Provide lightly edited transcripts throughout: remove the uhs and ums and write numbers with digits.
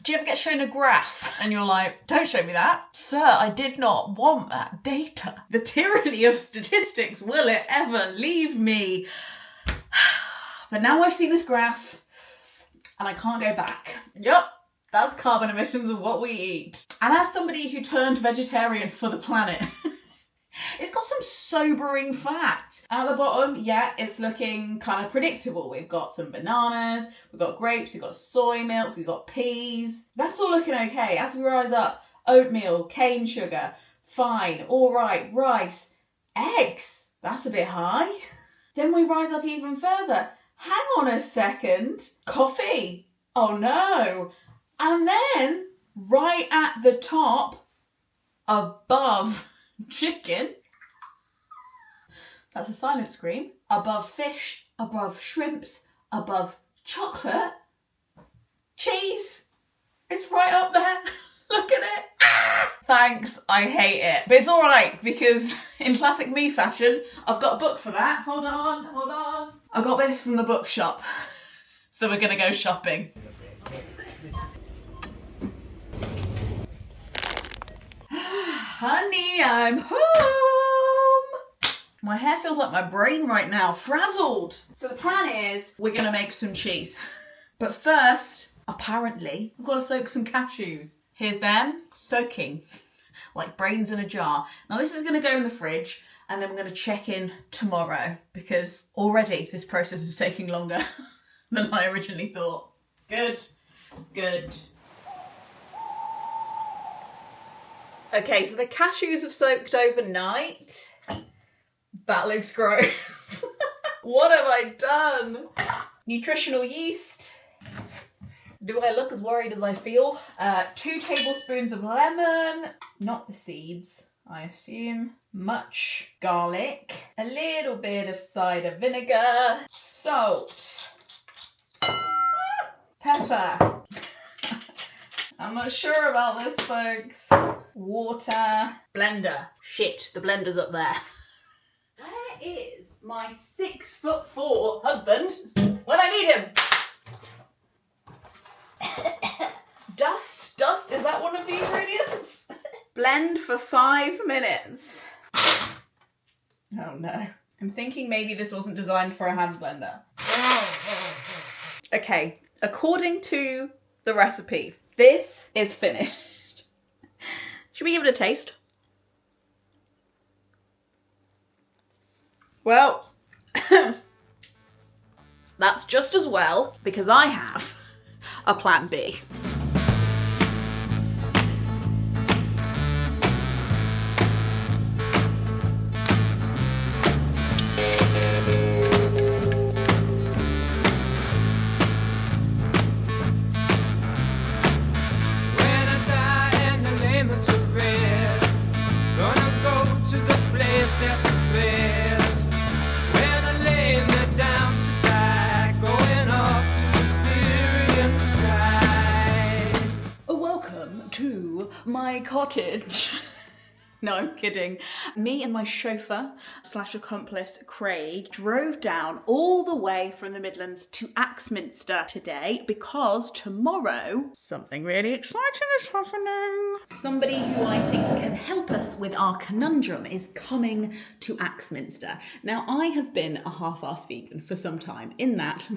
Do you ever get shown a graph and you're like, don't show me that? Sir, I did not want that data. The tyranny of statistics, will it ever leave me? But now I've seen this graph and I can't go back. Yup, that's carbon emissions of what we eat. And as somebody who turned vegetarian for the planet, it's got some sobering facts. At the bottom, yeah, it's looking kind of predictable. We've got some bananas, we've got grapes, we've got soy milk, we've got peas. That's all looking okay. As we rise up, oatmeal, cane sugar, fine, all right, rice, eggs, that's a bit high. Then we rise up even further. Hang on a second. Coffee. Oh no. And then, right at the top, above chicken, that's a silent scream, above fish, above shrimps, above chocolate, cheese. It's right up there. Look at it. Ah! Thanks, I hate it. But it's alright, because in classic me fashion, I've got a book for that. Hold on. I got this from the bookshop. So we're gonna go shopping. Honey, I'm home. My hair feels like my brain right now, frazzled. So the plan is we're gonna make some cheese. But first, apparently, we've got to soak some cashews. Here's them, soaking, like brains in a jar. Now this is gonna go in the fridge and then we're gonna check in tomorrow because already this process is taking longer than I originally thought. Good. Okay, so the cashews have soaked overnight. That looks gross. What have I done? Nutritional yeast. Do I look as worried as I feel? 2 tablespoons of lemon, not the seeds, I assume. Much garlic. A little bit of cider vinegar. Salt. Pepper. I'm not sure about this, folks. Water. Blender. Shit, the blender's up there. Where is my 6'4" husband when I need him? Dust, is that one of the ingredients? Blend for 5 minutes. Oh no. I'm thinking maybe this wasn't designed for a hand blender. Okay, according to the recipe, this is finished. Should we give it a taste? Well, that's just as well because I have a plan B. My cottage. No, I'm kidding. Me and my chauffeur / accomplice Craig drove down all the way from the Midlands to Axminster today because tomorrow something really exciting is happening. Somebody who I think can help us with our conundrum is coming to Axminster. Now, I have been a half-assed vegan for some time in that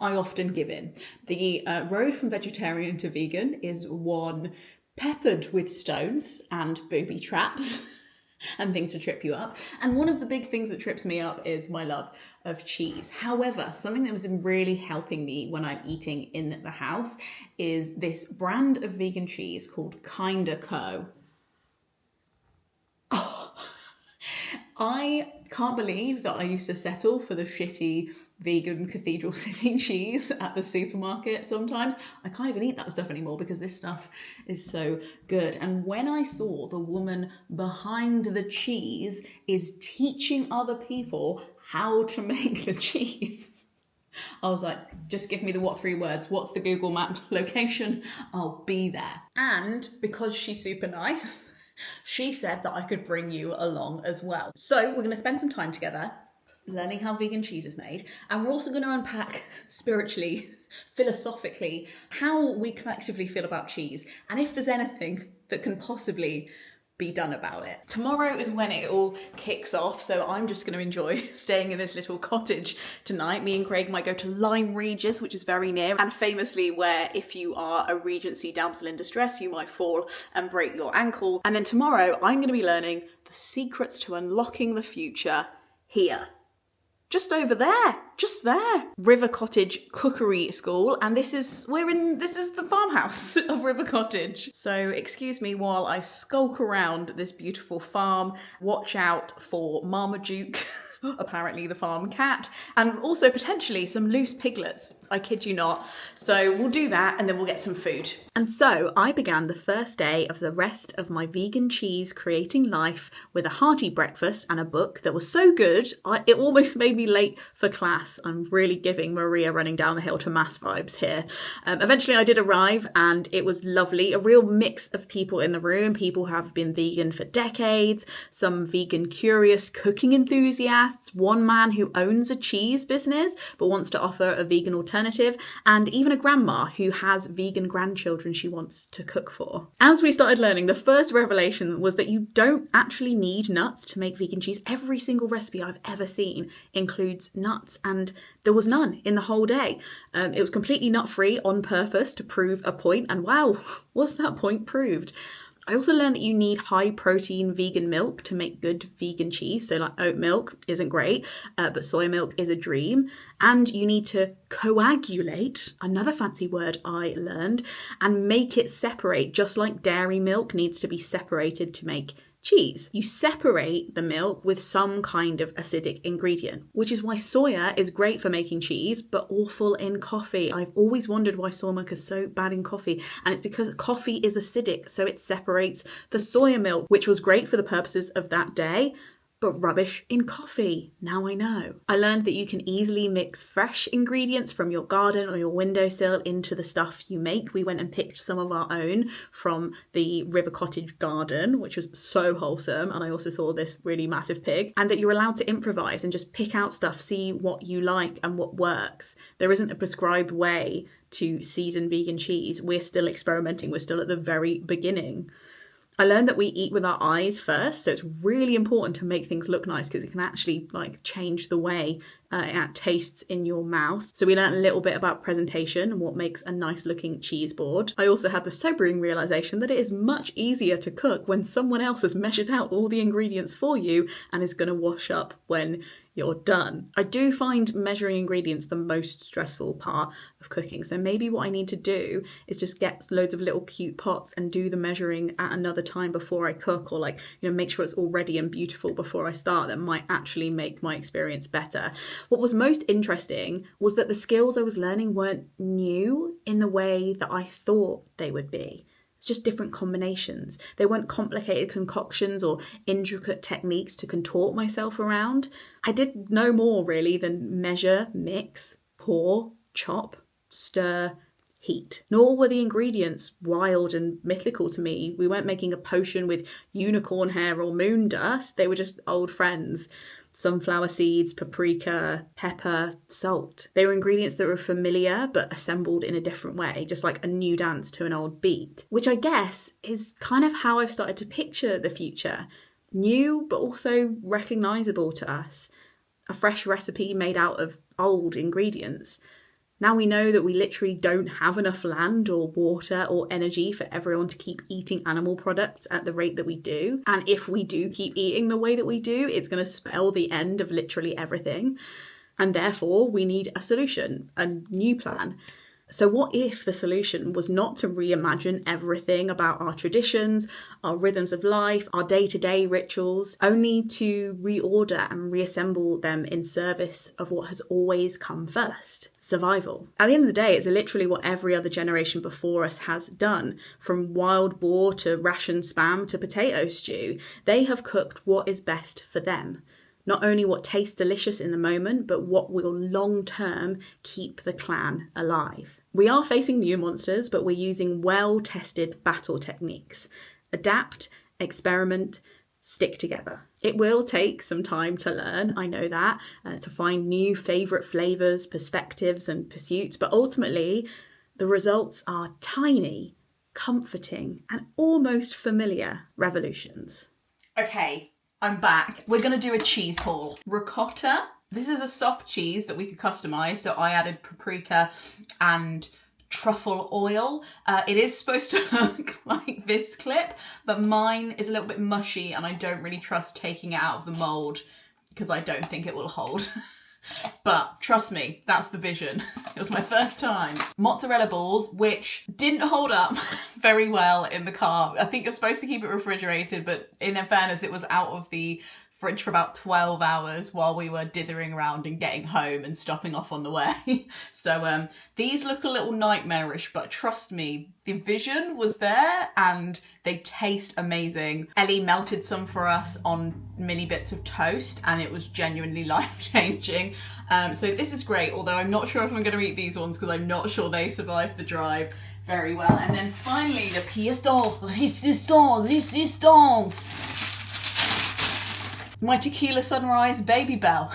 I often give in. The road from vegetarian to vegan is one peppered with stones and booby traps and things to trip you up. And one of the big things that trips me up is my love of cheese. However, something that has been really helping me when I'm eating in the house is this brand of vegan cheese called Kinda Co. Oh, I can't believe that I used to settle for the shitty vegan cathedral city cheese at the supermarket sometimes. I can't even eat that stuff anymore because this stuff is so good. And when I saw the woman behind the cheese is teaching other people how to make the cheese, I was like, just give me the what 3 words. What's the Google Map location? I'll be there. And because she's super nice, she said that I could bring you along as well. So we're going to spend some time together. learning how vegan cheese is made, and we're also going to unpack spiritually, philosophically, how we collectively feel about cheese, and if there's anything that can possibly be done about it. Tomorrow is when it all kicks off, so I'm just going to enjoy staying in this little cottage tonight. Me and Craig might go to Lyme Regis, which is very near, and famously where if you are a Regency damsel in distress, you might fall and break your ankle. And then tomorrow, I'm going to be learning the secrets to unlocking the future here. Just over there, just there. River Cottage Cookery School, and this is the farmhouse of River Cottage. So excuse me while I skulk around this beautiful farm. Watch out for Marmaduke, apparently the farm cat, and also potentially some loose piglets. I kid you not. So we'll do that and then we'll get some food. And so I began the first day of the rest of my vegan cheese creating life with a hearty breakfast and a book that was so good, it almost made me late for class. I'm really giving Maria running down the hill to mass vibes here. Eventually I did arrive and it was lovely. A real mix of people in the room. People who have been vegan for decades, some vegan curious cooking enthusiasts, one man who owns a cheese business but wants to offer a vegan alternative, and even a grandma who has vegan grandchildren she wants to cook for. As we started learning, the first revelation was that you don't actually need nuts to make vegan cheese. Every single recipe I've ever seen includes nuts, and there was none in the whole day. It was completely nut-free on purpose to prove a point, and wow, was that point proved. I also learned that you need high protein vegan milk to make good vegan cheese. So like oat milk isn't great, but soy milk is a dream. And you need to coagulate, another fancy word I learned, and make it separate, just like dairy milk needs to be separated to make cheese. You separate the milk with some kind of acidic ingredient, which is why soya is great for making cheese, but awful in coffee. I've always wondered why soy milk is so bad in coffee, and it's because coffee is acidic, so it separates the soya milk, which was great for the purposes of that day, but rubbish in coffee. Now I know. I learned that you can easily mix fresh ingredients from your garden or your windowsill into the stuff you make. We went and picked some of our own from the River Cottage garden, which was so wholesome. And I also saw this really massive pig. And that you're allowed to improvise and just pick out stuff, see what you like and what works. There isn't a prescribed way to season vegan cheese. We're still experimenting. We're still at the very beginning. I learned that we eat with our eyes first, so it's really important to make things look nice because it can actually change the way it tastes in your mouth. So we learned a little bit about presentation and what makes a nice looking cheese board. I also had the sobering realization that it is much easier to cook when someone else has measured out all the ingredients for you and is going to wash up when you're done. I do find measuring ingredients the most stressful part of cooking. So maybe what I need to do is just get loads of little cute pots and do the measuring at another time before I cook, or make sure it's all ready and beautiful before I start. That might actually make my experience better. What was most interesting was that the skills I was learning weren't new in the way that I thought they would be. It's just different combinations. They weren't complicated concoctions or intricate techniques to contort myself around. I did no more really than measure, mix, pour, chop, stir, heat. Nor were the ingredients wild and mythical to me. We weren't making a potion with unicorn hair or moon dust. They were just old friends. Sunflower seeds, paprika, pepper, salt. They were ingredients that were familiar but assembled in a different way, just like a new dance to an old beat, which I guess is kind of how I've started to picture the future. New but also recognisable to us. A fresh recipe made out of old ingredients. Now we know that we literally don't have enough land or water or energy for everyone to keep eating animal products at the rate that we do. And if we do keep eating the way that we do, it's going to spell the end of literally everything. And therefore, we need a solution, a new plan. So what if the solution was not to reimagine everything about our traditions, our rhythms of life, our day-to-day rituals, only to reorder and reassemble them in service of what has always come first? Survival. At the end of the day, it's literally what every other generation before us has done. From wild boar to ration spam to potato stew, they have cooked what is best for them. Not only what tastes delicious in the moment, but what will long-term keep the clan alive. We are facing new monsters, but we're using well-tested battle techniques. Adapt, experiment, stick together. It will take some time to learn, I know that, to find new favourite flavours, perspectives and pursuits, but ultimately the results are tiny, comforting and almost familiar revolutions. Okay, I'm back. We're going to do a cheese haul. Ricotta. This is a soft cheese that we could customise, so I added paprika and truffle oil. It is supposed to look like this clip, but mine is a little bit mushy and I don't really trust taking it out of the mould because I don't think it will hold. But trust me, that's the vision. It was my first time. Mozzarella balls, which didn't hold up very well in the car. I think you're supposed to keep it refrigerated, but in fairness, it was out of the fridge for about 12 hours while we were dithering around and getting home and stopping off on the way. So these look a little nightmarish, but trust me, the vision was there and they taste amazing. Ellie melted some for us on mini bits of toast and it was genuinely life-changing. So this is great, although I'm not sure if I'm going to eat these ones because I'm not sure they survived the drive very well. And then finally, the pièce de résistance. My tequila sunrise baby bell.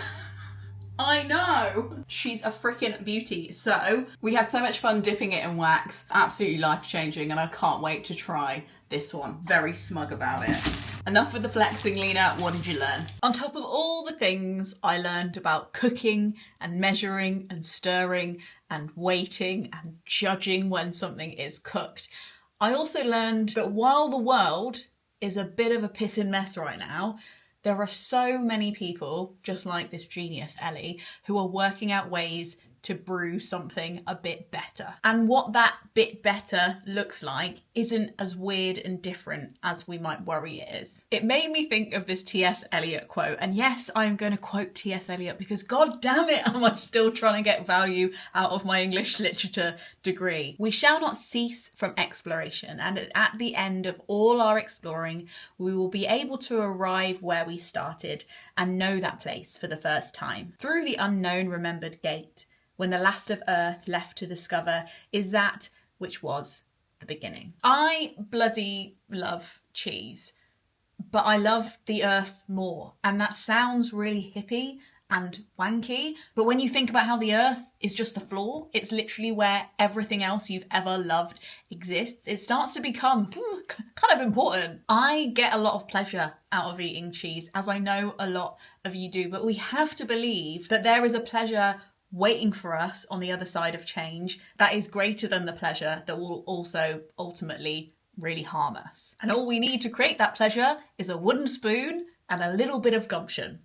I know. She's a freaking beauty. So we had so much fun dipping it in wax. Absolutely life-changing and I can't wait to try this one. Very smug about it. Enough with the flexing, Lena. What did you learn? On top of all the things I learned about cooking and measuring and stirring and waiting and judging when something is cooked, I also learned that while the world is a bit of a pissing mess right now, there are so many people, just like this genius Ellie, who are working out ways to brew something a bit better. And what that bit better looks like isn't as weird and different as we might worry it is. It made me think of this T.S. Eliot quote, and yes, I'm going to quote T.S. Eliot because god damn it, am I still trying to get value out of my English literature degree. We shall not cease from exploration, and at the end of all our exploring, we will be able to arrive where we started and know that place for the first time. Through the unknown remembered gate, when the last of earth left to discover is that which was the beginning. I bloody love cheese, but I love the earth more. And that sounds really hippie and wanky, but when you think about how the earth is just the floor, it's literally where everything else you've ever loved exists, it starts to become kind of important. I get a lot of pleasure out of eating cheese, as I know a lot of you do, but we have to believe that there is a pleasure waiting for us on the other side of change that is greater than the pleasure that will also ultimately really harm us. And all we need to create that pleasure is a wooden spoon and a little bit of gumption.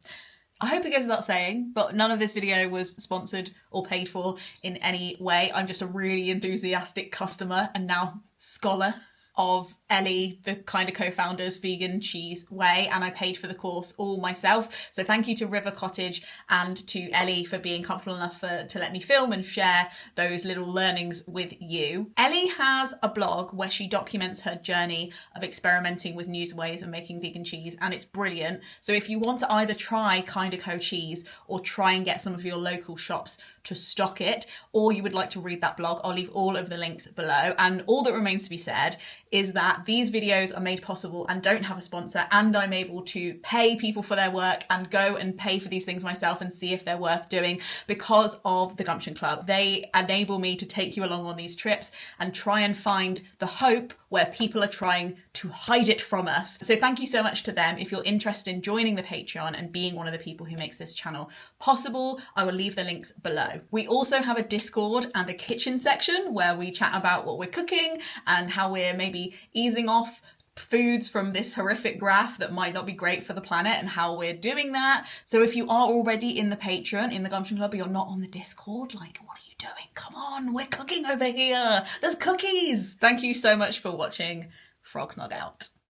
I hope it goes without saying, but none of this video was sponsored or paid for in any way. I'm just a really enthusiastic customer and now scholar of Ellie, the kind of co-founder's vegan cheese way, and I paid for the course all myself. So thank you to River Cottage and to Ellie for being comfortable enough to let me film and share those little learnings with you. Ellie has a blog where she documents her journey of experimenting with new ways of making vegan cheese, and it's brilliant. So if you want to either try Kinda Co cheese or try and get some of your local shops to stock it, or you would like to read that blog, I'll leave all of the links below. And all that remains to be said is that these videos are made possible and don't have a sponsor, and I'm able to pay people for their work and go and pay for these things myself and see if they're worth doing because of the Gumption Club. They enable me to take you along on these trips and try and find the hope where people are trying to hide it from us. So thank you so much to them. If you're interested in joining the Patreon and being one of the people who makes this channel possible, I will leave the links below. We also have a Discord and a kitchen section where we chat about what we're cooking and how we're maybe easing off foods from this horrific graph that might not be great for the planet and how we're doing that. So if you are already in the Patreon, in the Gumption Club, but you're not on the Discord, like, what are you doing? Come on, we're cooking over here. There's cookies. Thank you so much for watching. Frog Snog out.